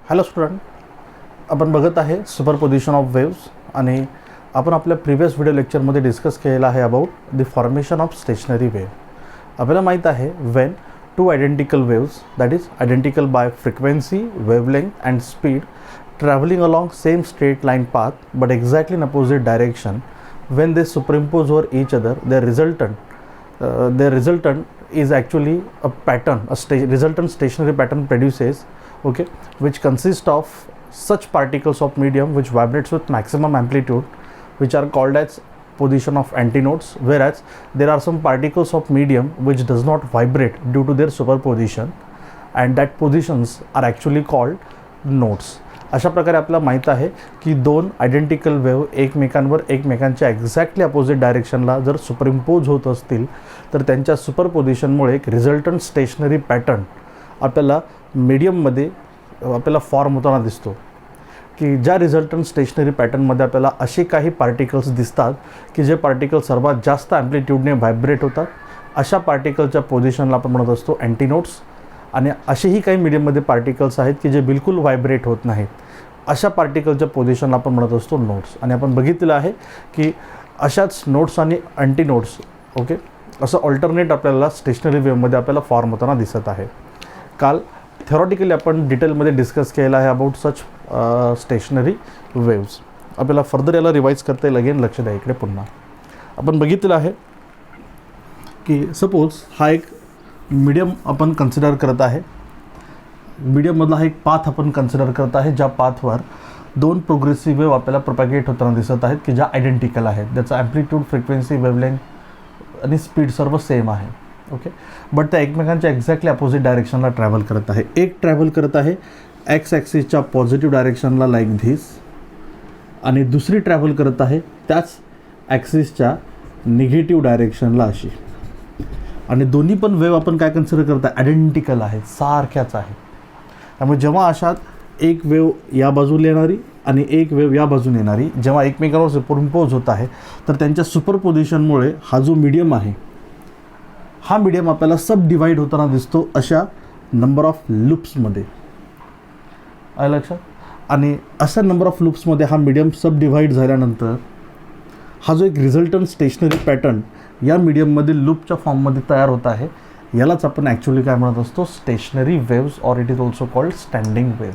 Hello student, आपण बघत आहे सुपरपोजिशन ऑफ वेव्स आणि आपण आपल्या प्रिव्हियस व्हिडिओ लेक्चरमध्ये डिस्कस केलेला आहे about the formation of stationary wave. आपल्याला माहीत आहे when two identical waves that is identical by frequency, wavelength and speed travelling along same straight line path but exactly in opposite direction when they superimpose over each other their resultant is actually a pattern, resultant stationary pattern produces, okay, which consists of such particles of medium which vibrates with maximum amplitude, which are called as position of antinodes, whereas there are some particles of medium which does not vibrate due to their superposition, and that positions are actually called nodes. अशा प्रकारे आपल्याला माहीत आहे की दोन identical wave एकमेकांच्या exactly opposite डायरेक्शनला जर superimpose होत असतील तर त्यांच्या सुपरपोजिशनमुळे एक रिझल्टंट स्टेशनरी पॅटर्न आपल्याला मीडियममध्ये आपल्याला फॉर्म होताना दिसतो. की ज्या रिझल्टंट स्टेशनरी पॅटर्नमध्ये आपल्याला असे काही पार्टिकल्स दिसतात की जे पार्टिकल सर्वात जास्त ॲम्प्लिट्यूडने व्हायब्रेट होतात. अशा पार्टिकलच्या पोझिशनला आपण म्हणत असतो अँटीनोड्स. आणि असेही काही मीडियममध्ये पार्टिकल्स आहेत की जे बिलकुल व्हायब्रेट होत नाहीत. अशा पार्टिकलच्या पोझिशनला आपण म्हणत असतो नोड्स. आणि आपण बघितलेलं आहे की अशाच नोड्स आणि अँटीनोड्स, ओके, असं ऑल्टरनेट आपल्याला स्टेशनरी वेव्हमध्ये आपल्याला फॉर्म होताना दिसत आहे. काल थेरॉटिकली आपण डिटेलमध्ये डिस्कस केलेलं आहे अबाउट सच स्टेशनरी वेव्स. आपल्याला फर्दर याला रिवाईज करता येईल. अगेन लक्ष द्या इकडे. पुन्हा आपण बघितलेलं आहे की सपोज हा एक मीडियम आपण कन्सिडर करत आहे. मीडियममधला हा एक पाथ आपण कन्सिडर करत आहे ज्या पाथवर दोन प्रोग्रेसिव्ह वेव्ह आपल्याला प्रोपॅगेट होताना दिसत आहेत की ज्या आयडेंटिकल आहेत. त्याचा ॲम्प्लिट्यूड, फ्रिक्वेन्सी, वेवलेंथ आणि स्पीड सर्व सेम आहे. ओके, बट त्या एकमेकांच्या एक्झॅक्टली अपोजिट डायरेक्शनला ट्रॅव्हल करत आहे. एक ट्रॅव्हल करत आहे एक्स ॲक्सिसच्या पॉझिटिव्ह डायरेक्शनला लाईक धिस, आणि दुसरी ट्रॅव्हल करत आहे त्याच ॲक्सिसच्या निगेटिव्ह डायरेक्शनला अशी. आणि दोन्ही पण वेव्ह आपण काय कन्सिडर करता, आयडेंटिकल आहेत, सारख्याच आहेत. त्यामुळे जेव्हा अशात एक वेव्ह या बाजूला येणारी आणि एक वेव्ह या बाजूने येणारी जेव्हा एकमेकांवर सुपरइम्पोज होत आहे तर त्यांच्या सुपरपोजिशनमुळे हा जो मीडियम आहे हा मीडियम आपल्याला सब डिवाईड होताना दिसतो अशा नंबर ऑफ लूप्समध्ये. आहे लक्षात? आणि अशा नंबर ऑफ लूप्समध्ये हा मीडियम सब डिवाईड झाल्यानंतर हा जो एक रिझल्टंट स्टेशनरी पॅटर्न या मीडियममधील लूपच्या फॉर्ममध्ये तयार होत आहे. यालाच आपण ॲक्च्युली काय म्हणत असतो, stationary waves, or it is also called standing wave.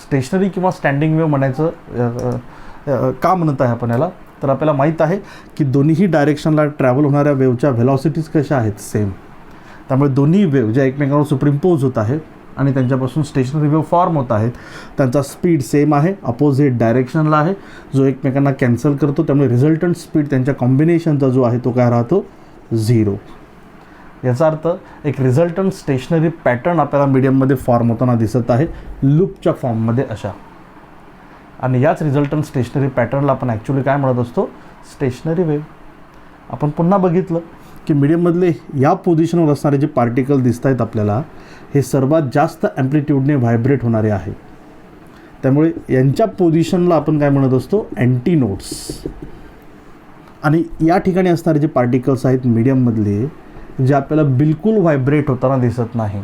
Stationary किंवा स्टँडिंग वेव्ह म्हणायचं का म्हणत आहे आपण याला, तर आपल्याला माहीत आहे की दोन्हीही डायरेक्शनला ट्रॅव्हल होणाऱ्या वेव्हच्या व्हेलॉसिटीज कशा आहेत, सेम. त्यामुळे दोन्ही वेव्ह ज्या एकमेकांवर सुपरइम्पोज होत आहेत आणि त्यांच्यापासून स्टेशनरी वेव्ह फॉर्म होत आहेत त्यांचा स्पीड सेम आहे, अपोजिट डायरेक्शनला आहे, जो एकमेकांना कॅन्सल करतो. त्यामुळे रिझल्टंट स्पीड त्यांच्या कॉम्बिनेशनचा जो आहे तो काय राहतो, 0. याचा अर्थ एक रिझल्टंट स्टेशनरी पॅटर्न आपल्याला मीडियममध्ये फॉर्म होताना दिसत आहे लूपच्या फॉर्ममध्ये अशा. आणि याच रिझल्टंट स्टेशनरी पॅटर्नला आपण ॲक्च्युली काय म्हणत असतो, स्टेशनरी वेव्ह. आपण पुन्हा बघितलं की मीडियममधले या पोझिशनवर असणारे जे पार्टिकल दिसत आहेत आपल्याला हे सर्वात जास्त ॲम्प्लिट्यूडने व्हायब्रेट होणारे आहेत. त्यामुळे यांच्या पोझिशनला आपण काय म्हणत असतो, अँटीनोड्स. आणि या ठिकाणी असणारे जे पार्टिकल्स आहेत मीडियममधले जे आपल्याला बिलकुल व्हायब्रेट होताना दिसत नाही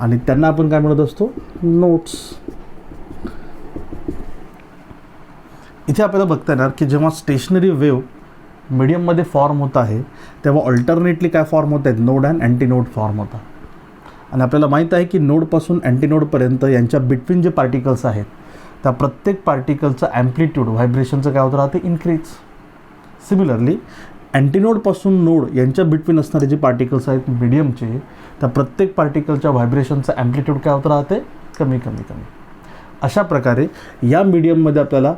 आणि त्यांना आपण काय म्हणत असतो, नोड्स. इथे आपल्याला बघता येणार की जेव्हा स्टेशनरी वेव्ह मीडियममध्ये फॉर्म होत आहे तेव्हा ऑल्टरनेटली काय फॉर्म होत आहेत, नोड अँड अँटीनोड फॉर्म होतात. आणि आपल्याला माहीत आहे की नोडपासून अँटीनोडपर्यंत यांच्या बिटवीन जे पार्टिकल्स आहेत त्या प्रत्येक पार्टिकलचं ॲम्प्लिट्यूड व्हायब्रेशनचं काय होत राहते, इन्क्रीज. सिमिलरली अँटीनोडपासून नोड यांच्या बिटवीन असणारे जे पार्टिकल्स आहेत मीडियमचे त्या प्रत्येक पार्टिकलच्या व्हायब्रेशनचं ॲम्प्लिट्यूड काय होत राहते, कमी कमी कमी. अशा प्रकारे या मीडियममध्ये आपल्याला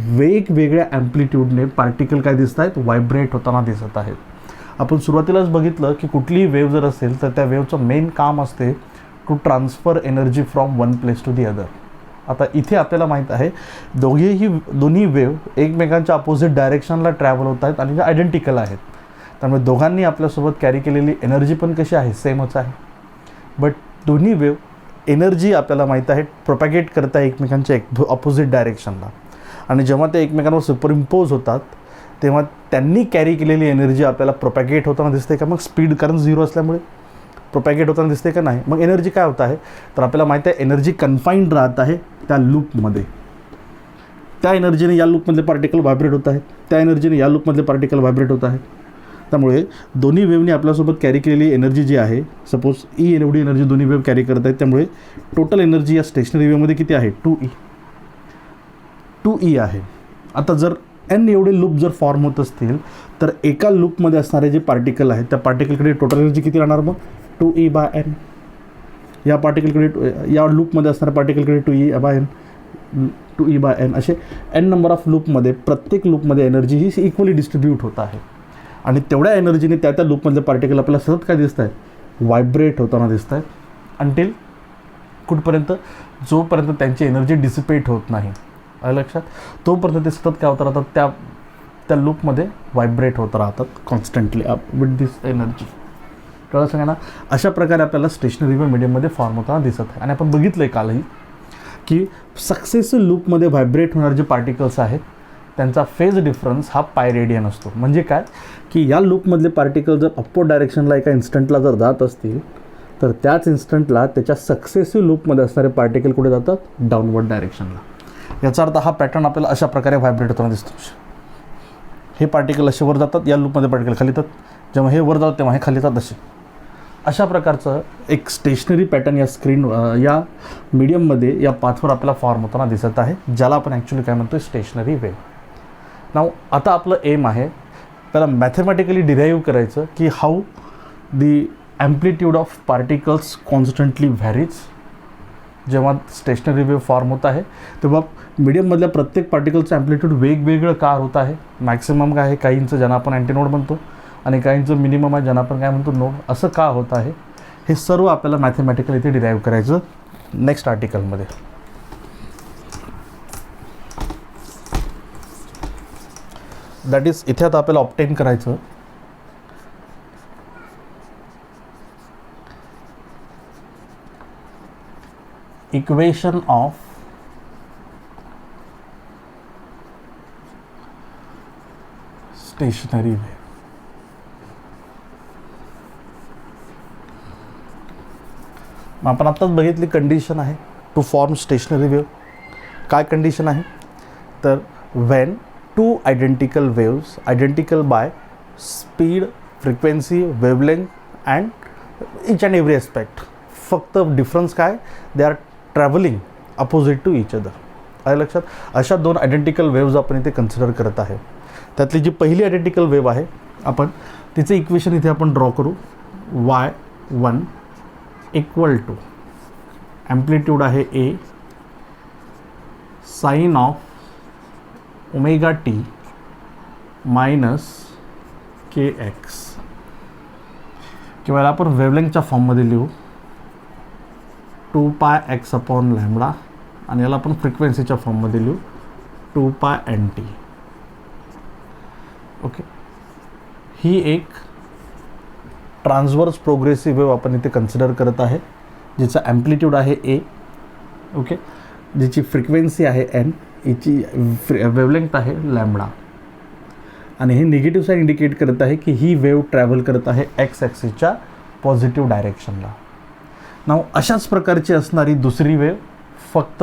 वेगवेगळ्या ॲम्प्लिट्यूडने पार्टिकल काय दिसत आहेत, व्हायब्रेट होताना दिसत आहेत. आपण सुरुवातीलाच बघितलं की कुठलीही वेव्ह जर असेल तर त्या वेव्हचं मेन काम असते to transfer energy from one place to the other. आता इथे आपल्याला माहीत आहे दोन्ही वेव्ह एकमेकांच्या अपोजिट डायरेक्शनला ट्रॅव्हल होत आहेत आणि ज्या आयडेंटिकल आहेत. त्यामुळे दोघांनी आपल्यासोबत कॅरी केलेली एनर्जी पण कशी आहे, सेमच आहे. बट दोन्ही वेव्ह एनर्जी आपल्याला माहीत आहे प्रोपॅगेट करत आहे एकमेकांच्या अपोजिट डायरेक्शनला. आणि जेव्हा ते एकमेकांवर सुपरइम्पोज होतात तेव्हा त्यांनी कॅरी केलेली एनर्जी आपल्याला प्रोपॅगेट होताना दिसते का, मग स्पीड, कारण 0 असल्यामुळे प्रोपॅगेट होताना दिसते का नाही. मग एनर्जी काय होत आहे, तर आपल्याला माहिती आहे एनर्जी कन्फाईंड राहत आहे त्या लूपमध्ये. त्या एनर्जीने या लूपमधले पार्टिकल व्हायब्रेट होत आहेत, त्या एनर्जीने या लूपमधले पार्टिकल व्हायब्रेट होत आहेत. त्यामुळे दोन्ही वेव्हनी आपल्यासोबत कॅरी केलेली एनर्जी जी आहे, सपोज ई एवढी एनर्जी दोन्ही वेव्ह कॅरी करत आहेत. त्यामुळे टोटल एनर्जी या स्टेशनरी वेव्हमध्ये किती आहे, 2E आहे. आता जर एन एवढे लूप जर फॉर्म होत असतील तर एका लूपमध्ये असणारे जे पार्टिकल आहेत त्या पार्टिकलकडे टोटल एनर्जी किती राहणार, मग 2E/n. या पार्टिकलकडे, या लूपमध्ये असणाऱ्या पार्टिकलकडे 2E/n. असे n नंबर ऑफ लूपमध्ये प्रत्येक लूपमध्ये एनर्जी ही इक्वली डिस्ट्रीब्यूट होत आहे. आणि तेवढ्या एनर्जीने त्या लूपमधले पार्टिकल आपल्याला सतत काय दिसत आहेत, व्हायब्रेट होताना दिसत आहेत. अंटिल कुठपर्यंत, जोपर्यंत त्यांची एनर्जी डिसिपेट होत नाही, लक्षात, तोपर्यंत ते सतत काय होत राहतात, त्या लूपमध्ये व्हायब्रेट होत राहतात कॉन्स्टंटली विथ दिस एनर्जी. कळलं सगळ्यांना. अशा प्रकारे आपल्याला स्टेशनरी वेव्ह मीडियममध्ये फॉर्म होताना दिसत आहे. आणि आपण बघितलं आहे कालही की सक्सेसिव्ह लूपमध्ये व्हायब्रेट होणारे जे पार्टिकल्स आहेत त्यांचा फेज डिफरन्स हा पाय रेडियन असतो. म्हणजे काय की या लूपमधले पार्टिकल जर अपवर्ड डायरेक्शनला एका इन्स्टंटला जर जात असतील तर त्याच इन्स्टंटला त्याच्या सक्सेसिव्ह लूपमध्ये असणारे पार्टिकल कुठे जातात, डाऊनवर्ड डायरेक्शनला. याचा अर्थ हा पॅटर्न आपल्याला अशा प्रकारे व्हायब्रेट होताना दिसतो. हे पार्टिकल असे वर जातात, या लूपमध्ये पार्टिकल खाली येतात, जेव्हा हे वर जातात तेव्हा हे खाली येतात. अशा प्रकारचं एक स्टेशनरी पॅटर्न या या मीडियममध्ये या पाथवर आपल्याला फॉर्म होताना दिसत आहे, ज्याला आपण ॲक्च्युली काय म्हणतो, स्टेशनरी वेव्ह. नाव आता आपलं एम आहे त्याला मॅथमॅटिकली डिराईव्ह करायचं की how the amplitude of particles constantly varies. जेव्हा स्टेशनरी वेव्ह फॉर्म होत आहे तेव्हा मीडियममधल्या प्रत्येक पार्टिकलचं ॲम्प्लिट्यूड वेगवेगळं का होत आहे. मॅक्सिमम काय आहे, काहींचं ज्यांना आपण अँटीनोड म्हणतो आणि काहींचं मिनिमम आहे ज्यांना आपण काय म्हणतो, नोड. असं का होत आहे हे सर्व आपल्याला मॅथमॅटिकली इथे डिराईव्ह करायचं नेक्स्ट आर्टिकलमध्ये. दॅट इज इथे आता आपल्याला ऑब्टेन करायचं इक्वेशन ऑफ स्टेशनरी वेव्ह. मग आपण आत्ताच बघितली कंडिशन आहे टू फॉर्म स्टेशनरी वेव्ह. काय कंडिशन आहे, तर when two identical waves, identical by speed, frequency, wavelength and each and every aspect, फक्त डिफरन्स काय, they are travelling opposite to each other. आहे लक्षात. अशा दोन आयडेंटिकल वेव्ज आपण इथे कन्सिडर करत आहे. त्यातली जी पहिली आयडेंटिकल वेव्ह आहे आपण तिचं इक्वेशन इथे आपण ड्रॉ करू. y1 इक्वल टू ॲम्प्लिट्यूड आहे a sine of omega t minus kx, किंवा आपण वेवलेंथच्या फॉर्ममध्ये लिहू 2πx/λ, आणि याला आपण फ्रिक्वेन्सीच्या फॉर्ममध्ये लिहू 2πnt. ओके. ही एक ट्रान्सवर्स प्रोग्रेसिव्ह वेव्ह आपण इथे कन्सिडर करत आहे, जिचा ॲम्प्लिट्यूड आहे a. ओके. जिची फ्रिक्वेन्सी आहे n, हिची वेवलेंथ आहे लॅम्बडा, आणि हे निगेटिव्ह साईन इंडिकेट करत आहे की ही वेव्ह ट्रॅव्हल करत आहे एक्स ॲक्सिसच्या पॉझिटिव्ह डायरेक्शनला. नाव अशाच प्रकारची असणारी दुसरी वेव्ह, फक्त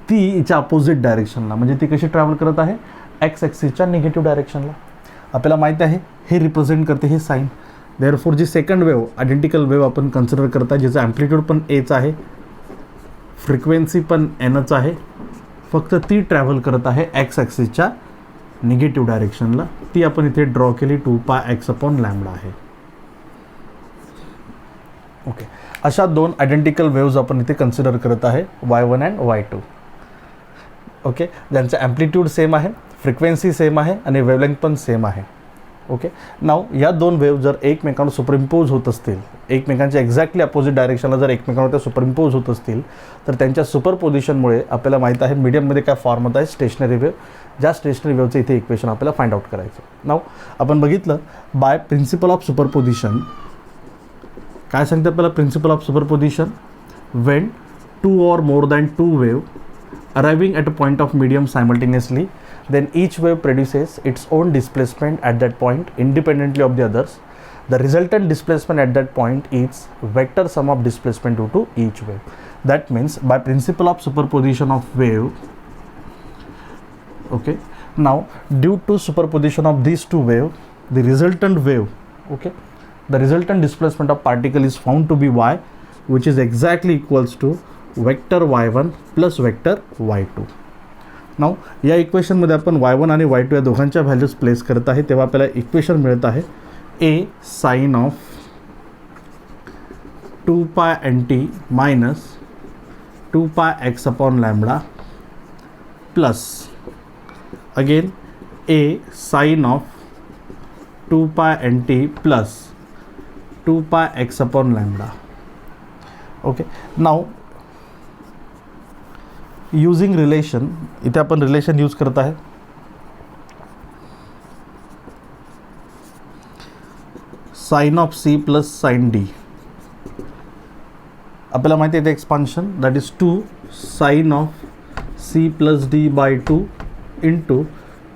ती हिच्या अपोजिट डायरेक्शनला, म्हणजे ती कशी ट्रॅव्हल करत आहे, एक्स ॲक्सिसच्या निगेटिव्ह डायरेक्शनला. आपल्याला माहीत आहे हे रिप्रेझेंट करते हे साईन. देअरफॉर जी सेकंड वेव्ह, आयडेंटिकल वेव्ह आपण कन्सिडर करता, जिचं ॲम्प्लिट्यूड पण एच आहे, फ्रिक्वेन्सी पण एनच आहे, फक्त ती ट्रॅव्हल करत आहे एक्स ॲक्सिसच्या निगेटिव्ह डायरेक्शनला. ती आपण इथे ड्रॉ केली 2πx/λ आहे. ओके. अशा दोन आयडेंटिकल वेव्ज आपण इथे कन्सिडर करत आहे, y1 अँड y2. ओके. ज्यांचं ॲम्प्लिट्यूड सेम आहे, फ्रिक्वेन्सी सेम आहे आणि वेवलेंथ पण सेम आहे. ओके. नाव या दोन वेव्ह जर एकमेकांवर सुपरइम्पोज होत असतील, एकमेकांच्या एक्झॅक्टली अपोजिट डायरेक्शनला जर एकमेकांवर त्या सुपरइम्पोज होत असतील, तर त्यांच्या सुपरपोजिशनमुळे आपल्याला माहीत आहे मीडियममध्ये काय फॉर्म होत आहे, स्टेशनरी वेव्ह. ज्या स्टेशनरी वेव्हचं इथे इक्वेशन आपल्याला फाइंड आउट करायचं. नाव आपण बघितलं बाय प्रिन्सिपल ऑफ सुपरपोजिशन. काय सांगते आपल्याला principle of superposition, when 2 or more than 2 wave arriving at a point of medium simultaneously, then each wave produces its own displacement at that point independently of the others. the resultant displacement at that point is vector sum of displacement due to each wave. That means by principle of superposition of wave, okay, now due to superposition of these two waves, the resultant wave, okay, the resultant displacement of particle is found to be y, which is exactly equals to vector y1 plus vector y2. Now या इक्वेशनमध्ये आपण y1 आणि y2 या दोघांच्या values place करत आहे, तेव्हा आपल्याला इक्वेशन मिळत आहे a sine of 2 pi nt minus 2 pi x upon lambda plus again a sine of 2 pi nt plus 2 pi x upon lambda. Okay, now using relation, इथे आपण रिलेशन यूज करत आहे sine of c plus sine d. आपल्याला माहिती आहे expansion, that is 2 sine of c plus d by 2 into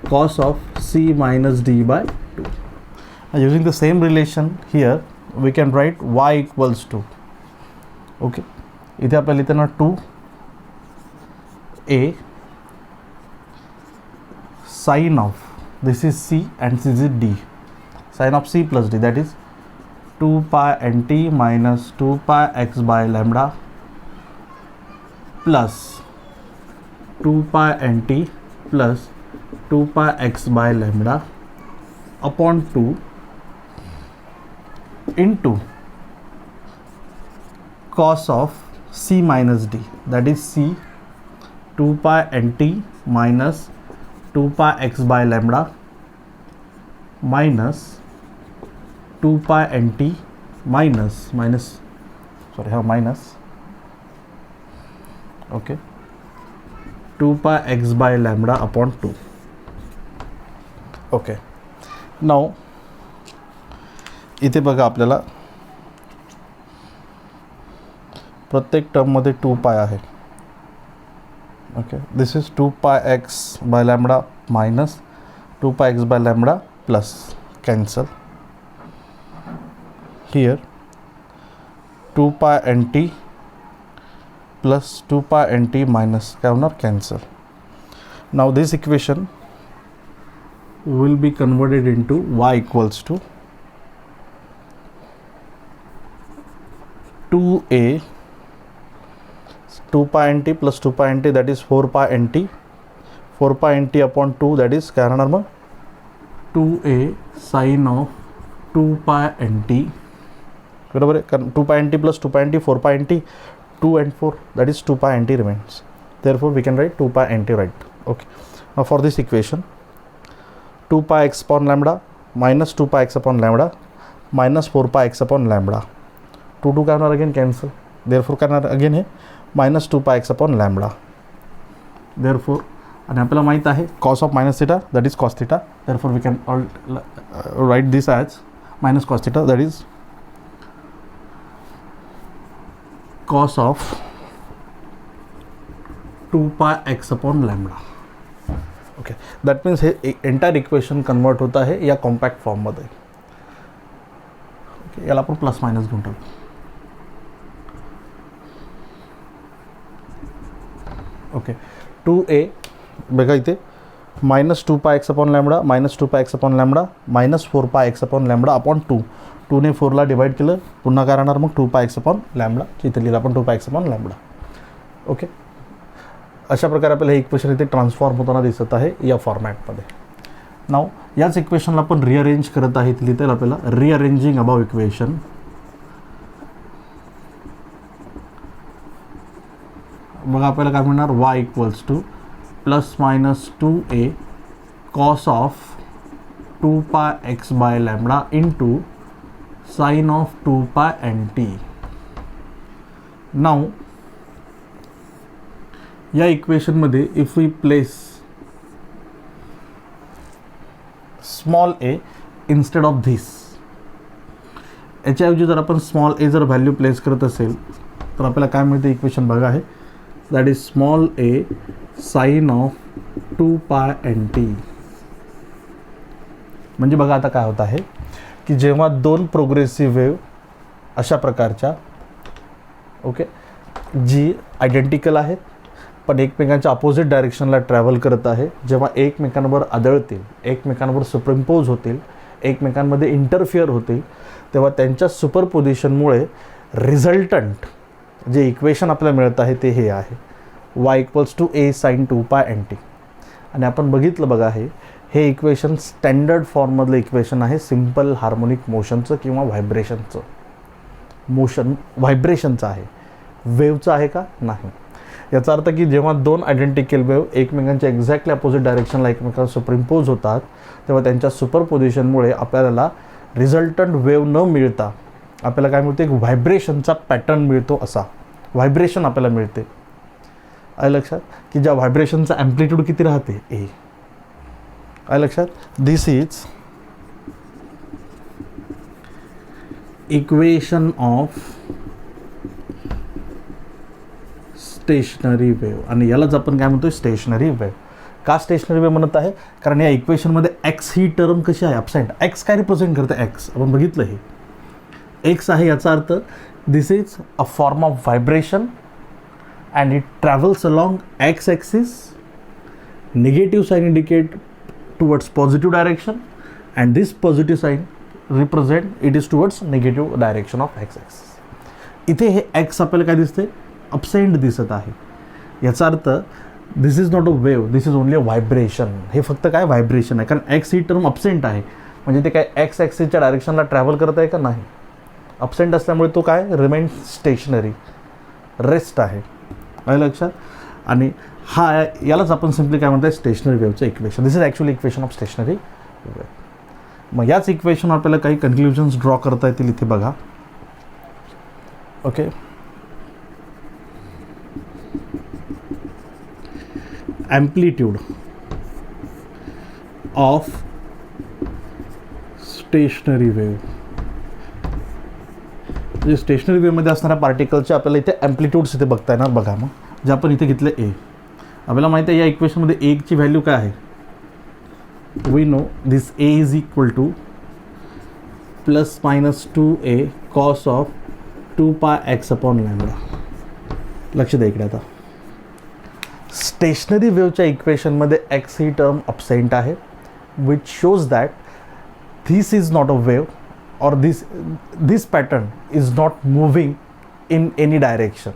cos of c minus d by 2. Using the same relation here we can write y equals to, okay, इथे आपल्याला लिहिताना 2 a sine of, this is c and this is d, sine of c plus d, that is 2 pi nt minus 2 pi x by lambda plus 2 pi nt plus 2 pi x by lambda upon 2 into cos of c minus d, that is c 2 pi nt minus 2 pi x by lambda minus 2 pi nt minus okay 2 pi x by lambda upon 2. okay, now इथे बघा आपल्याला प्रत्येक टर्ममध्ये 2 पाय आहे. okay, this is 2 pi x by lambda minus 2 pi x by lambda plus cancel. Here 2 pi nt plus 2 pi nt minus cancel. Now this equation will be converted into y equals to 2a 2 pi nt plus 2 pi nt, that is 4 pi nt, 4 pi nt upon 2, that is क्या रहना मग 2a sin of 2 pi nt, बराबर है, 2 pi nt plus 2 pi nt, 4 pi nt, 2 and 4, that is 2 pi nt remains. Therefore we can write 2 pi nt, right? Okay, now for this equation 2 pi x upon lambda minus 2 pi x upon lambda minus 4 pi x upon lambda, 2 क्या होना again cancel, therefore क्या होना again है minus 2 pi x upon lambda. Therefore, and आपल्याला माहित आहे cos of minus theta, that is cos theta. Therefore, we can write this as minus cos theta, that is cos of 2 pi x upon lambda. Okay, that means हे entire equation convert होता है या compact form मध्ये. Okay, याला आपण plus minus घेऊन टाकू. Okay, 2a बघा इथे माइनस 2 पाय एक्स अपॉन लॅम्बडा माइनस 2 पाय एक्स अपॉन लॅम्बडा माइनस 4 पाय एक्स अपॉन लॅम्बडा अपॉन 2, 2 ने 4ला डिवाइड केलं, पुन्हा काय राहणार मग 2 पाय एक्स अपॉन लॅम्बडा, इथे लिहिलं आपण 2 पाय एक्स अपॉन लॅम्बडा. ओके, अशा प्रकारे आपल्याला हे इक्वेशन इथे ट्रान्सफॉर्म होताना दिसत आहे या फॉर्मॅटमध्ये. नाव याच इक्वेशनला आपण रिअरेंज करत आहे, लिहिता येईल आपल्याला रिअरेंजिंग अबाव इक्वेशन. मग आपल्याला काय मिळणार y equals to plus minus 2a cos of 2 pi x by lambda into sine of 2 pi nt. Now या इक्वेशनमध्ये if we place small a instead of this, याच्याऐवजी जर आपण स्मॉल a जर व्हॅल्यू प्लेस करत असेल तर आपल्याला काय मिळते, इक्वेशन बघा आहे, that is small a sin of 2 pi nt. म्हणजे बघा आता काय होत आहे, की जेव्हा दोन प्रोग्रेसिव्ह वेव्ह अशा प्रकारच्या ओके जी आयडेंटिकल आहेत पण एकमेकांच्या अपोजिट डायरेक्शनला ट्रॅव्हल करत आहे, जेव्हा एकमेकांवर आदळतील, एकमेकांवर सुपरिम्पोज होतील, एकमेकांमध्ये इंटरफिअर होतील, तेव्हा त्यांच्या सुपरपोजिशनमुळे रिझल्टंट जे इक्वेशन आपल्याला मिळत आहे ते हे आहे y = a sin 2π/nt. आणि आपण बघितलं बघा हे इक्वेशन स्टँडर्ड फॉर्ममधलं इक्वेशन आहे सिम्पल हार्मोनिक मोशनचं किंवा व्हायब्रेशनचं. व्हायब्रेशनचं आहे, वेव्हचं आहे का नाही. याचा अर्थ की जेव्हा दोन आयडेंटिकल वेव्ह एकमेकांच्या एक्झॅक्टली अपोजिट डायरेक्शनला एकमेकांना सुपरिम्पोज होतात तेव्हा त्यांच्या सुपरपोजिशनमुळे आपल्याला रिझल्टंट वेव्ह न मिळता आपल्याला काय मिळते, एक व्हायब्रेशनचा पॅटर्न मिळतो. असा व्हायब्रेशन आपल्याला मिळते. आहे लक्षात की ज्या व्हायब्रेशनचा ॲम्प्लिट्यूड किती राहते, ए. आहे लक्षात. This is equation of stationary wave. आणि यालाच आपण काय म्हणतो, स्टेशनरी वेव्ह. का स्टेशनरी वेव्ह म्हणत आहे, कारण या इक्वेशनमध्ये एक्स ही टर्म कशी आहे, अपसाइड. एक्स काय रिप्रेझेंट करते, एक्स आपण बघितलं हे एक्स आहे. याचा earth this is a form of vibration and it travels along x axis. Negative sign indicate towards positive direction and this positive sign represent it is towards negative direction of x axis. इथे हे x आपल्याला काय दिसते, absent दिसत आहे. याचा earth this is not a wave, this is only a vibration. हे फक्त काय व्हायब्रेशन आहे, कारण x ही टर्म अपसेंट आहे म्हणजे ते काय एक्स ॲक्सिसच्या डायरेक्शनला ट्रॅव्हल करत आहे का नाही. अपसेंट असल्यामुळे तो काय रिमेन स्टेशनरी, रेस्ट आहे. आहे लक्षात. आणि हा यालाच आपण सिम्पली काय म्हणतो, स्टेशनरी वेव्हचं equation. This is actually equation of stationary wave. मग याच इक्वेशन आपल्याला काही कन्क्ल्युजन्स ड्रॉ करता येतील इथे बघा. Okay, amplitude of stationary wave म्हणजे स्टेशनरी वेव्हमध्ये असणाऱ्या पार्टिकलचे आपल्याला इथे ॲम्प्लिट्यूड्स इथे बघता येणार. बघा मग जे आपण इथे घेतलं ए, आपल्याला माहिती आहे या इक्वेशनमध्ये एची व्हॅल्यू काय आहे. We know this a is equal to ±2a cos of 2πx/λ. लक्ष द्या इकडे. आता स्टेशनरी वेव्हच्या इक्वेशनमध्ये एक्स ही टर्म अपसेंट आहे, which shows that this is not a wave or this pattern is not moving in any direction,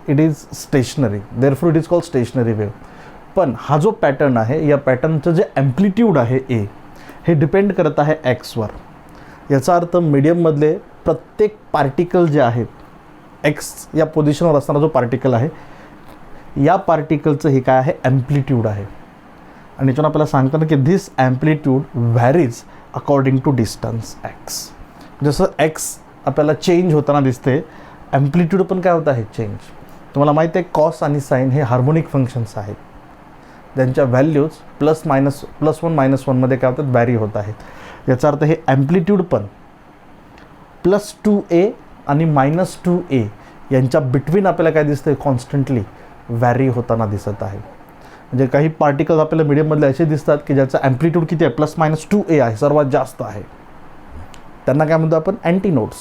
it is stationary, therefore it is called stationary wave. पण हा जो पॅटर्न आहे या पॅटर्नचं जे ॲम्प्लिट्यूड आहे ए हे डिपेंड करत आहे एक्सवर. याचा अर्थ मीडियममधले प्रत्येक पार्टिकल जे आहेत एक्स या पोझिशनवर असणारा जो पार्टिकल आहे या पार्टिकलचं हे काय आहे, ॲम्प्लिट्यूड आहे. आणि याच्यानं आपल्याला सांगताना की this amplitude varies according to distance x. जसं एक्स आपल्याला चेंज होताना दिसते, ॲम्प्लिट्यूड पण काय होत आहे, चेंज. तुम्हाला माहिती आहे कॉस आणि साईन हे हार्मोनिक फंक्शन्स आहेत, त्यांच्या व्हॅल्यूज +1 मध्ये काय होतात, व्हॅरी होत आहेत. याचा अर्थ हे ॲम्प्लिट्यूड पण +2a आणि -2a यांच्या बिटवीन आपल्याला काय दिसतं, कॉन्स्टंटली व्हॅरी होताना दिसत आहे. म्हणजे काही पार्टिकल्स आपल्याला मीडियममधले असे दिसतात की ज्याचा ॲम्प्लिट्यूड किती आहे, +-2a आहे, सर्वात जास्त आहे. त्यांना काय म्हणतो आपण, अँटीनोड्स.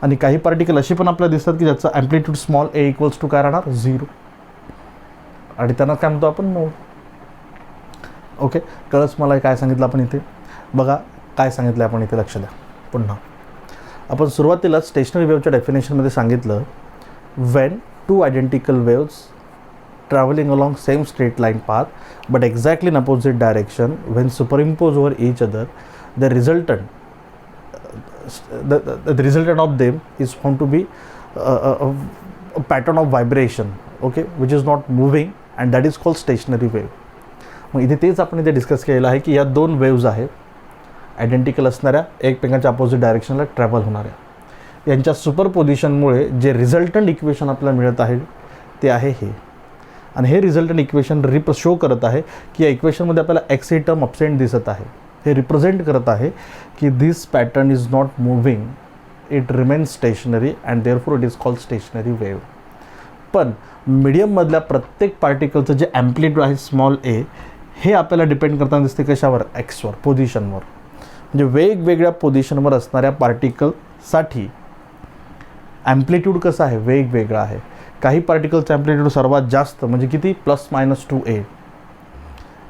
आणि काही पार्टिकल असे पण आपल्याला दिसतात की ज्याचा ॲम्प्लिट्यूड स्मॉल a = काय राहणार, 0. आणि त्यांना काय म्हणतो आपण, नोड. ओके, कळस मला काय सांगितलं आपण इथे. बघा काय सांगितलं आपण इथे, लक्ष द्या. पुन्हा आपण सुरुवातीला स्टेशनरी वेव्हच्या डेफिनेशनमध्ये सांगितलं, when two identical waves traveling along same straight line path but exactly in opposite direction, when superimposed over each other, the resultant of them is found to be a pattern of vibration, okay, which is not moving, and that is called stationary wave. मग इथे तेच आपण इथे discuss केलेलं आहे की या दोन वेव्ज आहेत आयडेंटिकल असणाऱ्या, एकमेकांच्या अपोजिट डायरेक्शनला ट्रॅव्हल होणाऱ्या, यांच्या सुपरपोजिशनमुळे जे रिझल्टंट इक्वेशन आपल्याला मिळत आहे ते आहे हे. आणि हे रिझल्टंट इक्वेशन शो करत आहे की या इक्वेशनमध्ये आपल्याला एक्स ही टर्म अपसेंट दिसत आहे. हे रिप्रेझेंट करत आहे की this pattern is not moving, it remains stationary and therefore it is called stationary wave. पण मीडियममधल्या प्रत्येक पार्टिकलचं जे ॲम्प्लिट्यूड आहे स्मॉल ए हे आपल्याला डिपेंड करताना दिसते कशावर, एक्सवर, पोझिशनवर. म्हणजे वेगवेगळ्या पोझिशनवर असणाऱ्या पार्टिकलसाठी ॲम्प्लिट्यूड कसं आहे, वेगवेगळा आहे. काही पार्टिकलचं ॲम्प्लिट्यूड सर्वात जास्त म्हणजे किती, +-2a,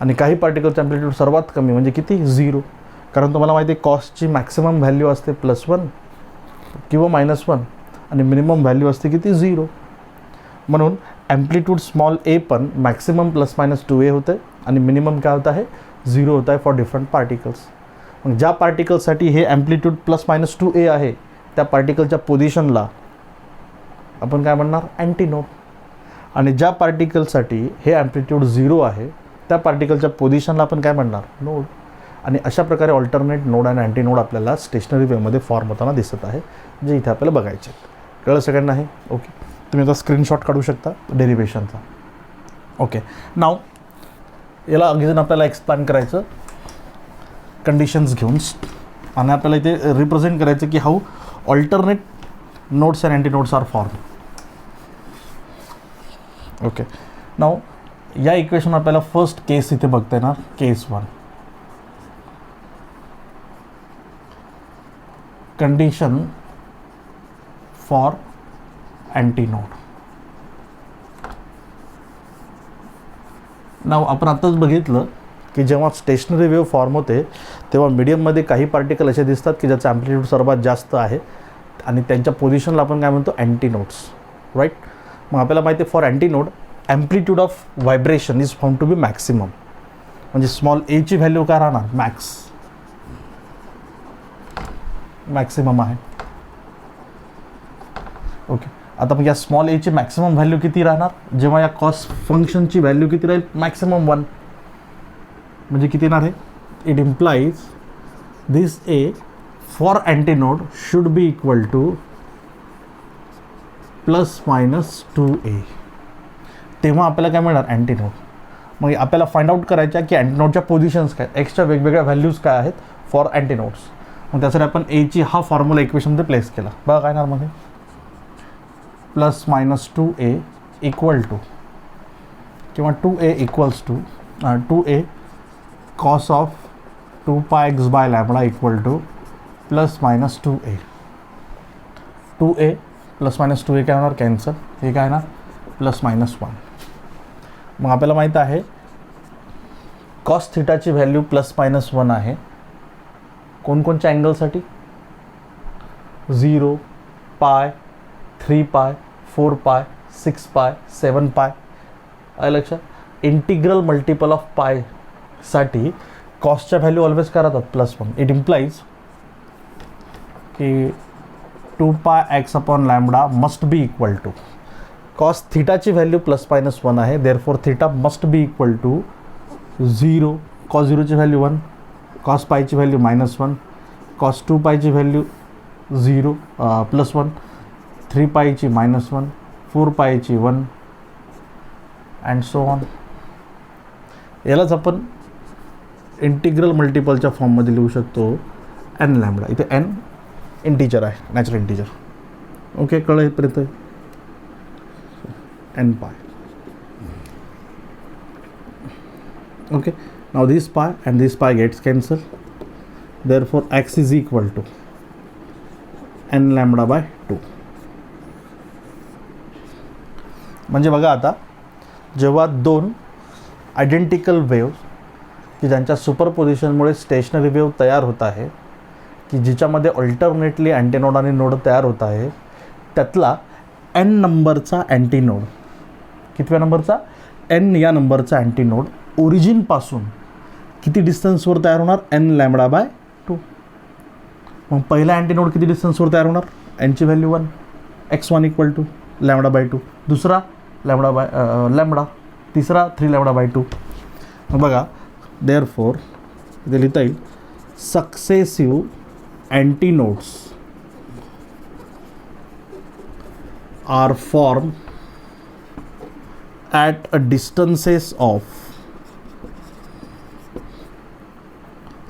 आणि काही पार्टिकलचं ॲम्प्लिट्यूड सर्वात कमी म्हणजे किती, 0. कारण तुम्हाला माहिती आहे कॉसची मॅक्सिमम व्हॅल्यू असते +1 किंवा -1 आणि मिनिमम व्हॅल्यू असते किती, 0. म्हणून ॲम्प्लिट्यूड स्मॉल ए पण मॅक्सिमम +-2a होते आणि मिनिमम काय होत आहे, 0 होत आहे फॉर डिफरंट पार्टिकल्स. मग ज्या पार्टिकलसाठी हे ॲम्प्लिट्यूड +-2a आहे त्या पार्टिकलच्या पोझिशनला आपण काय म्हणणार, अँटीनोड. आणि ज्या पार्टिकलसाठी हे ॲम्प्लिट्यूड 0 आहे त्या पार्टिकलच्या पोझिशनला आपण काय म्हणणार, नोड. आणि अशा प्रकारे ऑल्टरनेट नोड आणि अँटीनोड आपल्याला स्टेशनरी वेव्हमध्ये फॉर्म होताना दिसत आहे, जे इथे आपल्याला बघायचे आहेत. कळलं सगळ्यांना आहे? ओके, तुम्ही आता स्क्रीनशॉट काढू शकता डेरिव्हेशनचा. ओके, नाव याला अगेन आपल्याला एक्सप्लेन करायचं कंडिशन्स घेऊन, आणि आपल्याला इथे रिप्रेझेंट करायचं की how alternate nodes and antinodes are form. Okay, now या इक्वेशन आपल्याला फर्स्ट केस इथे बघता येणार, case 1. Condition for antinode. Now आपण आत्ताच बघितलं की जेव्हा स्टेशनरी वेव्ह फॉर्म होते तेव्हा मीडियममध्ये काही पार्टिकल असे दिसतात की ज्याचा ॲम्प्लिट्यूड सर्वात जास्त आहे आणि त्यांच्या पोझिशनला आपण काय म्हणतो, अँटीनोड्स, राईट. मग आपल्याला माहिती आहे for antinode amplitude of vibration is found to be maximum. म्हणजे स्मॉल एची व्हॅल्यू काय राहणार, मॅक्सिमम आहे. ओके, आता मग या स्मॉल एची मॅक्सिमम व्हॅल्यू किती राहणार, जेव्हा या कॉस फंक्शनची व्हॅल्यू किती राहील, मॅक्सिमम 1. म्हणजे किती येणार आहे, it implies this a for antinode should be equal to +-2a. तेव्हा आपल्याला काय मिळणार, अँटीनोड. मग आपल्याला फाइंड आउट करायच्या की अँटीनोडच्या पोझिशन्स काय, एक्सच्या वेगवेगळ्या व्हॅल्यूज काय आहेत फॉर अँटीनोड्स. मग त्यासाठी आपण एची हा फॉर्म्युला इक्वेशनमध्ये प्लेस केला. बघा काय येणार मध्ये, +-2a इक्वल टू किंवा 2a equals to 2a cos of 2πx/λ equal to +-2a. 2a +-2a काय होणार, कॅन्सल. हे काय ना, +-1. मग आपल्याला माहीत आहे कॉस थिटाची व्हॅल्यू +-1 आहे कोणकोणत्या अँगलसाठी, 0, π, 3π, 4π, 6π, 7π. आहे लक्षात. इंटिग्रल मल्टिपल ऑफ पाय साठी कॉसच्या व्हॅल्यू ऑलवेज काय राहतात, +1. इट इम्प्लाइज की 2πx/λ must be equal to cos थिटाची व्हॅल्यू +-1 आहे, therefore theta must be equal to 0. Cos 0ची व्हॅल्यू 1, कॉस पायची व्हॅल्यू -1, कॉस 2πची व्हॅल्यू 0 +1, 3πची -1, 4πची 1 अँड सो ऑन. यालाच आपण इंटिग्रल मल्टिपलच्या फॉर्ममध्ये लिहू शकतो n λ. इथे n इंटीजर आहे, नॅचरल इंटीजर. ओके, कळलं इथपर्यंत, n π. Okay, now this π and this π gets cancelled, therefore x is equal to n λ/2. म्हणजे बघा आता जेव्हा दोन आयडेंटिकल वेव्स की ज्यांच्या सुपरपोजिशनमुळे स्टेशनरी वेव्ह तयार होत आहे की जिच्यामध्ये ऑल्टरनेटली अँटीनोड आणि नोड तयार होत आहे, त्यातला n नंबरचा अँटीनोड, कितव्या नंबरचा, n या नंबरचा अँटीनोड ओरिजिनपासून किती डिस्टन्सवर तयार होणार, n λ/2. मग पहिला अँटीनोड किती डिस्टन्सवर तयार होणार, n ची व्हॅल्यू 1, x1 इक्वल टू λ/2, दुसरा λ, तिसरा 3 λ/2. मग बघा, देअरफॉर इथे लिहिता येईल successive antinodes are form at a distances of,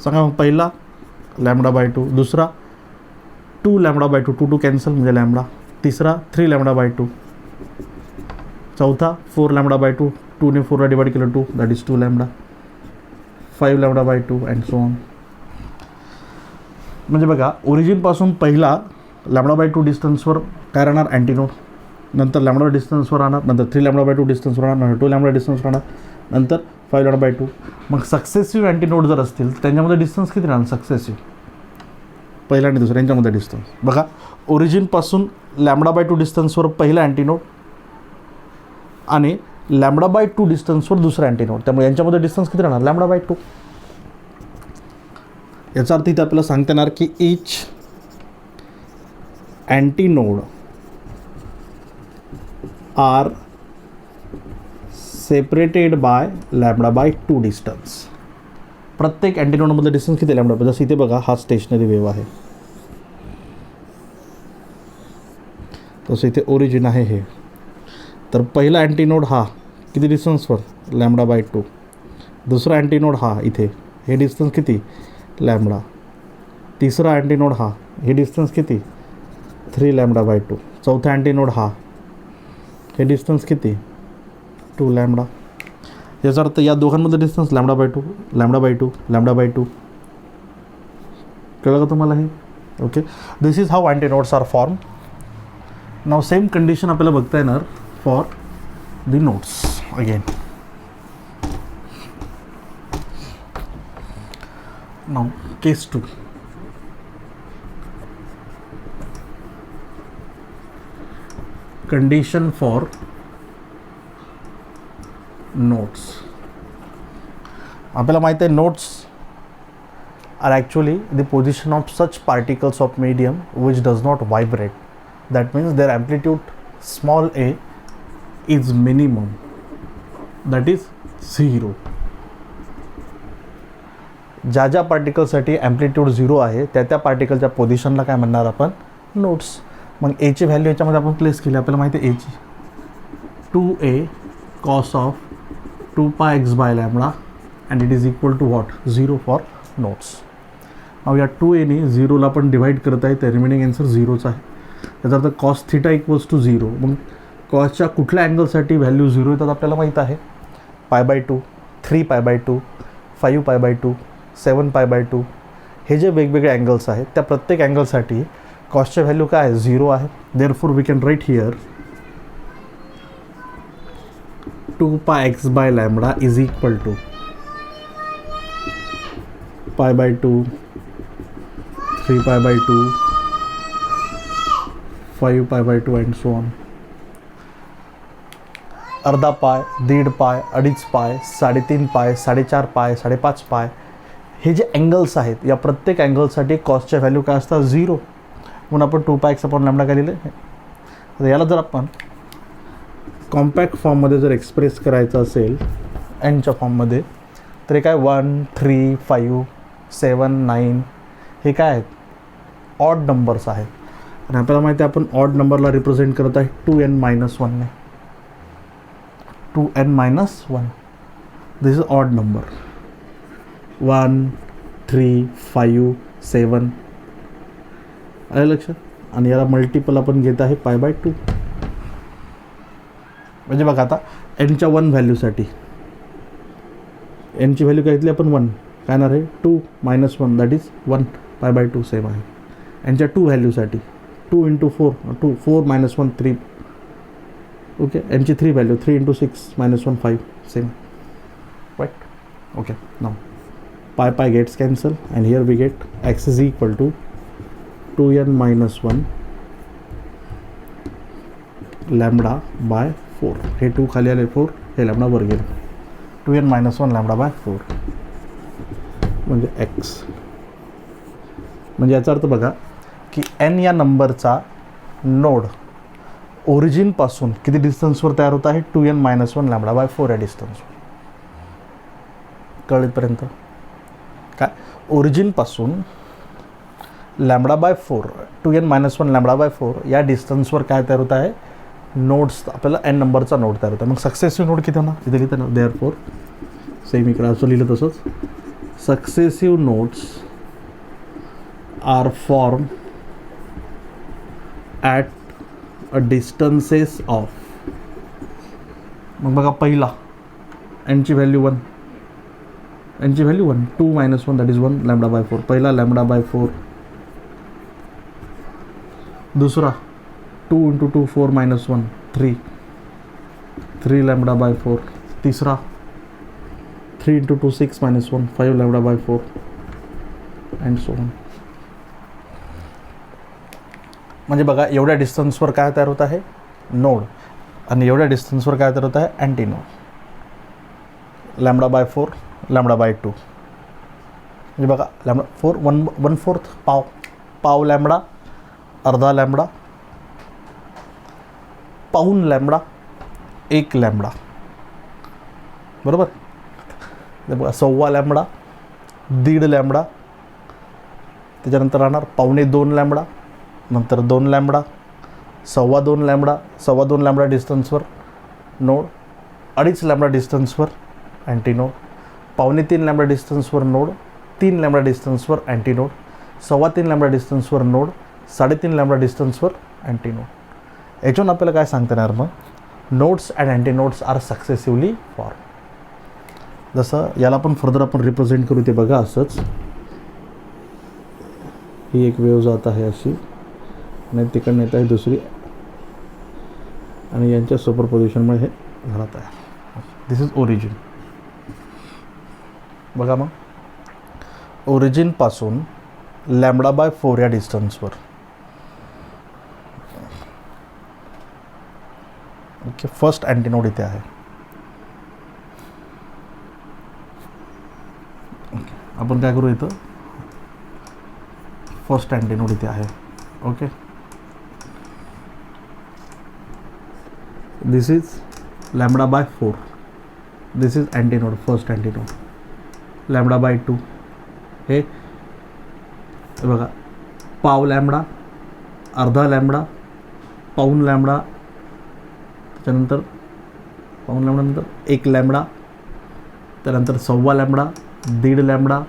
सांगा मग पहिला λ/2, दुसरा 2 λ/2, 2 कॅन्सल म्हणजे लॅम्बडा, तिसरा 3 λ/2, चौथा 4 λ/2, 2 ने 4 डिवाइड केलं 2, that is 2 λ, 5 λ/2 and so on. म्हणजे बघा ओरिजिनपासून पहिला λ/2 डिस्टन्सवर काय राहणार अँटीनोड, नंतर λ डिस्टन्सवर राहणार, नंतर 3 λ/2 डिस्टन्सवर राहणार, नंतर 2 λ डिस्टन्सवर राहणार, नंतर 5 λ/2. मग सक्सेसिव्ह अँटीनोड जर असतील त्यांच्यामध्ये डिस्टन्स किती राहणार सक्सेसिव्ह, पहिला आणि दुसरा यांच्यामध्ये डिस्टन्स. बघा ओरिजिनपासून λ/2 डिस्टन्सवर पहिला अँटीनोड आणि λ/2 डिस्टन्सवर दुसरा अँटीनोड, त्यामुळे यांच्यामध्ये डिस्टन्स किती राहणार λ/2. याचा अर्थ इथे आपल्याला सांगता येणार की each antinode are separated by λ/2 distance. प्रत्येक अँटीनोडमध्ये डिस्टन्स किती λ, जसं इथे बघा हा स्टेशनरी वेव्ह आहे, तसं इथे ओरिजिन आहे हे. तर पहिला अँटीनोड हा किती डिस्टन्सवर λ/2, दुसरा अँटीनोड हा इथे हे डिस्टन्स किती λ, तिसरा अँटीनोड हा हे डिस्टन्स किती 3 λ/2, चौथा अँटीनोड हा हे डिस्टन्स किती 2 λ. याचा अर्थ या दोघांमध्ये डिस्टन्स λ/2 λ/2 λ/2. कळलं का तुम्हाला हे? Okay, this is how antinodes are form. Now same condition आपल्याला बघता येणार for the nodes again. Now case 2. Condition for nodes. आपल्याला माहिती आहे nodes are actually the position of such particles of medium which does not vibrate. That means their amplitude small a is minimum, that is 0. ज्या ज्या पार्टिकलसाठी amplitude 0 आहे त्या त्या पार्टिकलच्या पोझिशनला काय म्हणणार आपण नोड्स. मग एची व्हॅल्यू याच्यामध्ये आपण प्लेस केली, आपल्याला माहिती आहे एची 2a cos of 2πx/λ and it is equal to what 0 for nodes. मग या 2aने 0ला पण डिवाइड करत आहे, तर रिमेनिंग आन्सर 0च आहे. याचा अर्थ cos θ इक्वल्स टू 0. मग कॉसच्या कुठल्या अँगलसाठी व्हॅल्यू 0 येतात आपल्याला माहीत आहे π/2, 3π/2, 5π/2, 7π/2. हे जे वेगवेगळे अँगल्स आहेत त्या प्रत्येक अँगलसाठी कॉसच्या व्हॅल्यू काय आहे 0 आहे. Therefore we can write here 2πx/λ is equal to π/2, 3π/2, 5π/2 and so on. अर्धा पाय, दीड पाय, अडीच पाय, 3.5 पाय, 4.5 पाय, 5.5 पाय, हे जे अँगल्स आहेत या प्रत्येक अँगलसाठी कॉसच्या व्हॅल्यू काय असतात 0. म्हणून आपण 2πx/λ काय लिहिले. आता याला जर आपण कॉम्पॅक्ट फॉर्ममध्ये जर एक्सप्रेस करायचं असेल एनच्या फॉर्ममध्ये तर हे काय 1, 3, 5, 7, 9 हे काय आहेत ऑड नंबर्स आहेत. आणि आपल्याला माहिती आहे आपण ऑड नंबरला रिप्रेझेंट करत आहे 2n-1 ने. 2n-1 this is odd number 1, 3, 5, 7 आलं लक्षात. आणि याला मल्टिपल आपण घेत आहे π/2. म्हणजे बघा आता एनच्या 1 व्हॅल्यूसाठी एनची व्हॅल्यू काय घेतली आपण 1, काय येणार आहे 2 - 1 दॅट इज 1 π/2 सेम आहे. एनच्या 2 व्हॅल्यूसाठी 2 × 4 2 4 - 1 3. ओके, एनची 3 value 3 × 6 - 1 5 same right. Okay, now π gets cancel and here we get x is equal to 2n-1 λ/4. हे 2 खाली आले 4, हे λ वर गेले 2n-1 λ/4 म्हणजे x. म्हणजे याचा अर्थ बघा की n या नंबरचा नोड ओरिजिनपासून किती डिस्टन्सवर तयार होत आहे 2n-1 λ/4 या डिस्टन्सवर. कळेपर्यंत काय ओरिजिनपासून λ/4 2n-1 λ/4 या डिस्टन्सवर काय तयार होत आहे नोड्स. आपल्याला n नंबरचा नोड तयार होता. मग सक्सेसिव्ह नोड किती होणार इथे लिहिताना देअरफॉर सेम इकडे असं लिहिलं तसंच successive nodes are form at a distances of. मग बघा पहिला एनची व्हॅल्यू 1, एनची व्हॅल्यू 1 2 - 1 दॅट इज 1 λ/4. पहिला λ/4 दूसरा 2 × 2 4 - 1 3 लैम्बडा बाय 4. तीसरा 3 × 2 6 - 1 5 lambda by 4 and so on. म्हणजे बघा एवढ्या डिस्टन्सवर काय तयार होत आहे, नोड, आणि एवढ्या डिस्टन्सवर काय तयार होत आहे, anti node. Lambda by 4 lambda by 2 म्हणजे बघा लॅम्बडा 4 1/4 पाव लॅम्बडा, अर्धा लॅम्बडा, पाऊण लॅम्बडा, 1 लॅम्बडा, बरोबर. बघा 1/4 लॅम्बडा, 1.5 लॅम्बडा, त्याच्यानंतर राहणार 1.25 लॅम्बडा, नंतर 2 लॅम्बडा, 2.25 लॅम्बडा, 2.25 लॅम्बडा डिस्टन्सवर नोड, 2.5 लॅम्बडा डिस्टन्सवर अँटी नोड, 3.25 लॅम्बडा डिस्टन्सवर नोड, 3 लॅम्बडा डिस्टन्सवर अँटी नोड, 3.25 लॅम्बडा डिस्टन्सवर नोड, 3.5 लॅम्बडा डिस्टन्सवर अँटी नोड. याच्यावरून आपल्याला काय सांगता येणार मग, nodes and anti nodes are successively form. जसं याला पण फर्दर आपण रिप्रेझेंट करू, ते बघा असंच. ही एक वेव्ह जात आहे अशी, आणि तिकडनं येत आहे दुसरी, आणि यांच्या सुपरपोजिशनमुळे हे घरात आहे. This is origin. बघा मग ओरिजिनपासून लॅम्बडा बाय 4 या डिस्टन्सवर, ओके, फर्स्ट अँटीनोड इथे आहे. आपण काय करू, इथं फर्स्ट अँटीनोड इथे आहे. Okay, this is lambda by 4, this is antinode, first antinode. Lambda by 2 हे बघा, पाव लॅम्बडा, अर्धा लॅम्बडा, पाऊण लॅम्बडा, त्यानंतर पाऊण लॅम्बडा नंतर 1 लॅम्बडा, त्यानंतर 1/4 lambda, 1.5 lambda,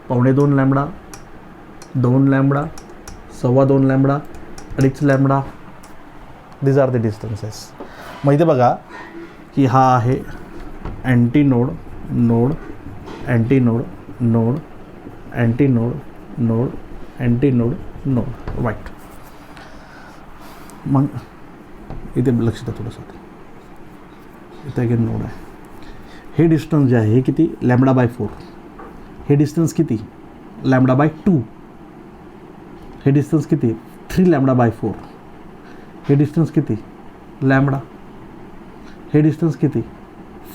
2.25 lambda, 2 lambda, 2.25 lambda, 2.5 lambda. These are the distances. मग इथे बघा की हा आहे anti node, node, anti node, node, anti node, node, anti node, node, right. मग इथे लक्ष द्या थोडंसं, इथे एक नोड आहे. हे डिस्टन्स जे आहे हे किती, लॅम्बडा बाय 4. हे डिस्टन्स किती, लॅम्बडा बाय 2. हे डिस्टन्स किती, 3 लॅम्बडा बाय 4. हे डिस्टन्स किती, लॅम्बडा. हे डिस्टन्स किती,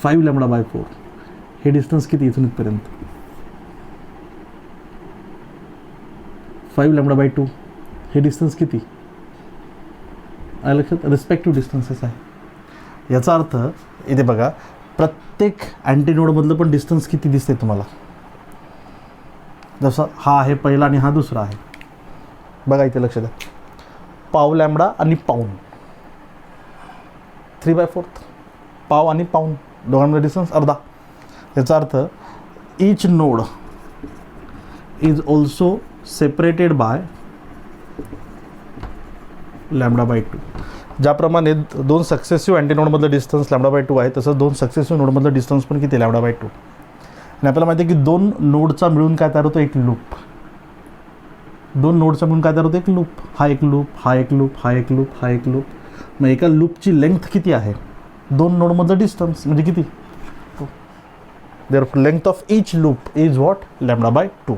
5 लॅम्बडा बाय 4. हे डिस्टन्स किती इथून इथपर्यंत, 5 लॅम्बडा बाय 2. हे डिस्टन्स किती आहे लक्षात, रिस्पेक्टिव्ह डिस्टन्सेस आहे. याचा अर्थ इथे बघा प्रत्येक अँटीनोडमधलं पण डिस्टन्स किती दिसते तुम्हाला. जसं हा आहे पहिला आणि हा दुसरा आहे. बघा इथे लक्ष द्या, पाव लॅम्बडा आणि पाऊण, 3/4, पाव आणि पाऊण दोघांमध्ये डिस्टन्स अर्धा. याचा अर्थ each node is also separated by lambda by 2. ज्याप्रमाणे 2 सक्सेसिव्ह अँटीनोडमधलं डिस्टन्स लॅम्बडा बाय 2 आहे, तसं 2 सक्सेसिव्ह नोडमधलं डिस्टन्स पण किती, लॅम्बडा बाय 2. आणि आपल्याला माहिती आहे की 2 नोडचा मिळून काय तयार होतं, एक लूप. 2 नोडचा मिळून काय तयार होतं, एक लूप. हा एक लूप, हा एक लूप, हा एक लूप, हा एक लूप. मग एका लूपची लेंथ किती आहे, 2 नोडमधलं डिस्टन्स म्हणजे किती, therefore length of each loop is what, lambda by 2.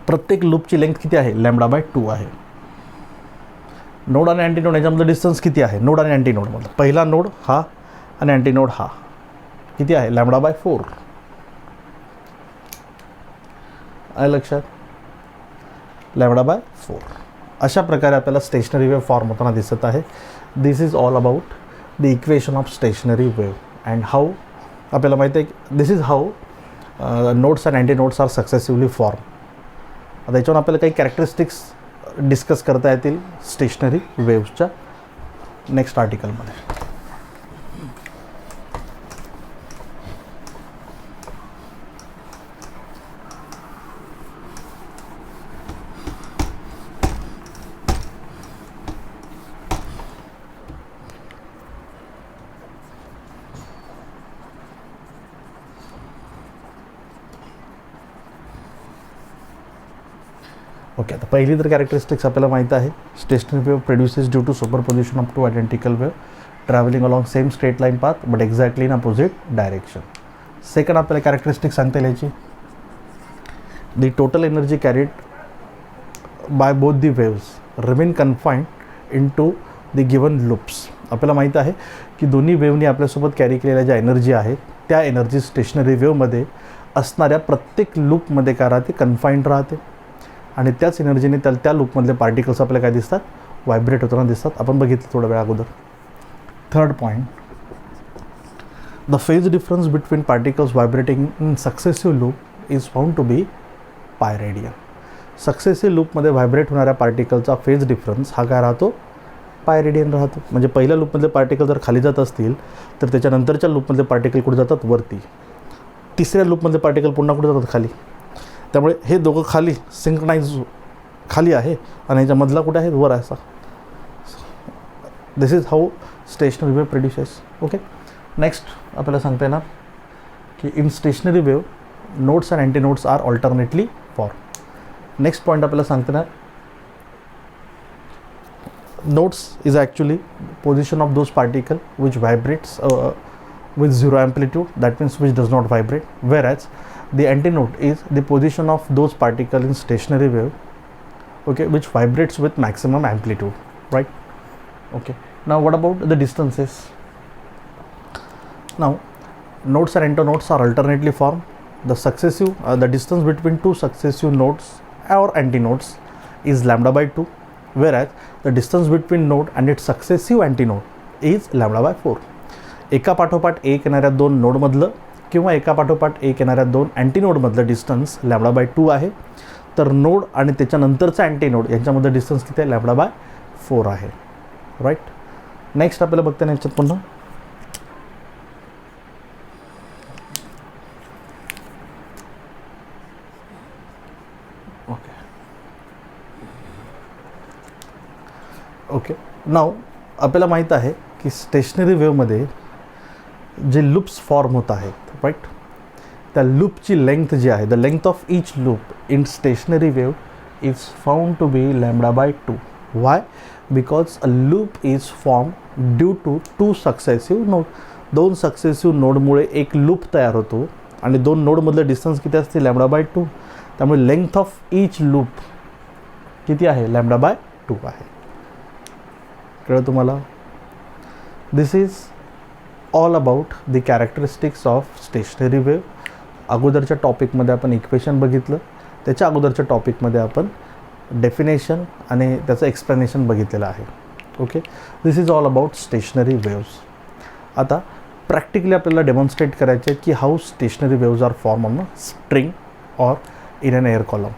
प्रत्येक लूपची लेंथ किती आहे, लॅम्बडा बाय 2 आहे. नोड आणि अँटीनोड याच्यामधलं डिस्टन्स किती आहे, नोड आणि अँटीनोडमधलं, पहिला नोड हा आणि अँटीनोड हा किती आहे, लॅम्बडा बाय 4. आहे लक्षात, लॅम्बडा बाय 4. अशा प्रकारे आपल्याला स्टेशनरी वेव्ह फॉर्म होताना दिसत आहे. This is all about the equation of stationary wave and how. आपल्याला माहिती आहे की this is how nodes and anti nodes are successively form. आता याच्यावर आपल्याला काही कॅरेक्टरिस्टिक्स डिस्कस करता येतील स्टेशनरी वेव्सच्या नेक्स्ट आर्टिकलमध्ये. ओके, आता पहिली तर कॅरेक्टरिस्टिक्स आपल्याला माहीत आहे, stationary wave produces due to superposition of two identical wave travelling along same straight line path but exactly in opposite direction. Second आपल्याला कॅरेक्टरिस्टिक सांगता येईल याची, the total energy carried by both the waves remain confined into the given loops. आपल्याला माहीत आहे की दोन्ही वेव्हनी आपल्यासोबत कॅरी केलेल्या ज्या एनर्जी आहेत त्या एनर्जी स्टेशनरी वेव्हमध्ये असणाऱ्या प्रत्येक लूपमध्ये काय राहते, कन्फाइंड राहते आणि त्याच एनर्जीने त्या लूपमधले पार्टिकल्स आपल्याला काय दिसतात, व्हायब्रेट होताना दिसतात. आपण बघितलं थोड्या वेळा अगोदर. Third point, the phase difference between particles vibrating in successive loop is found to be pi radian. Successive लूपमध्ये व्हायब्रेट होणाऱ्या पार्टिकलचा फेज डिफरन्स हा काय राहतो, पाय रेडियन राहतो. म्हणजे पहिल्या लूपमधले पार्टिकल जर खाली जात असतील तर त्याच्यानंतरच्या लूपमधले पार्टिकल कुठे जातात, वरती. तिसऱ्या लूपमधले पार्टिकल पुन्हा कुठे जातात, खाली. त्यामुळे हे दोघं खाली सिंक्रोनाइज खाली आहे आणि याच्यामधला कुठे आहे, वर असा. This is how stationary wave produces. Okay, next आपल्याला सांगता येणार की in stationary wave nodes and anti nodes are alternately form. Next point आपल्याला सांगता येणार, nodes is actually position of those particle which vibrates with zero amplitude, that means which does not vibrate, whereas the antinode is the position of those particle in stationary wave, okay, which vibrates with maximum amplitude, right? Okay, now what about the distances? Now nodes and antinodes are alternately formed. The distance between two successive nodes or antinodes is lambda by 2, whereas the distance between node and its successive antinode is lambda by 4. एका पाठोपाठ एक येणाऱ्या दोन नोडमधलं किंवा एका पाठोपाठ एक येणाऱ्या दोन अँटीनोडमधलं डिस्टन्स लॅम्बडा बाय 2 आहे, तर नोड आणि त्याच्यानंतरचा अँटीनोड यांच्यामधलं डिस्टन्स किती आहे, लॅम्बडा बाय 4 आहे. राईट. नेक्स्ट आपल्याला बघता येईल याच्यात पुन्हा ओके. नाव आपल्याला माहीत आहे की स्टेशनरी वेव्हमध्ये जे लूप्स फॉर्म होत आहेत, राईट, त्या लूपची लेंथ जी आहे, the length of each loop in stationary wave is found to be lambda by 2. Why? Because a loop is form due to two successive node. दोन सक्सेसिव्ह नोडमुळे एक लूप तयार होतो आणि दोन नोडमधलं डिस्टन्स किती असते, लॅम्बडा बाय 2. त्यामुळे लेंथ ऑफ ईच लूप किती आहे, लॅम्बडा बाय 2 आहे. कळलं तुम्हाला? This is all about the characteristics of stationary wave. अगोदरच्या टॉपिकमध्ये आपण इक्वेशन बघितलं, त्याच्या अगोदरच्या टॉपिकमध्ये आपण डेफिनेशन आणि त्याचं एक्सप्लेनेशन बघितलेलं आहे. Okay, this is all about stationary waves. आता प्रॅक्टिकली आपल्याला डेमॉन्स्ट्रेट करायचे आहे की how stationary waves are form on a string or in an air column,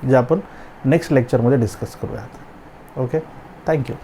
जे आपण नेक्स्ट लेक्चरमध्ये डिस्कस करूयात. Okay, thank you.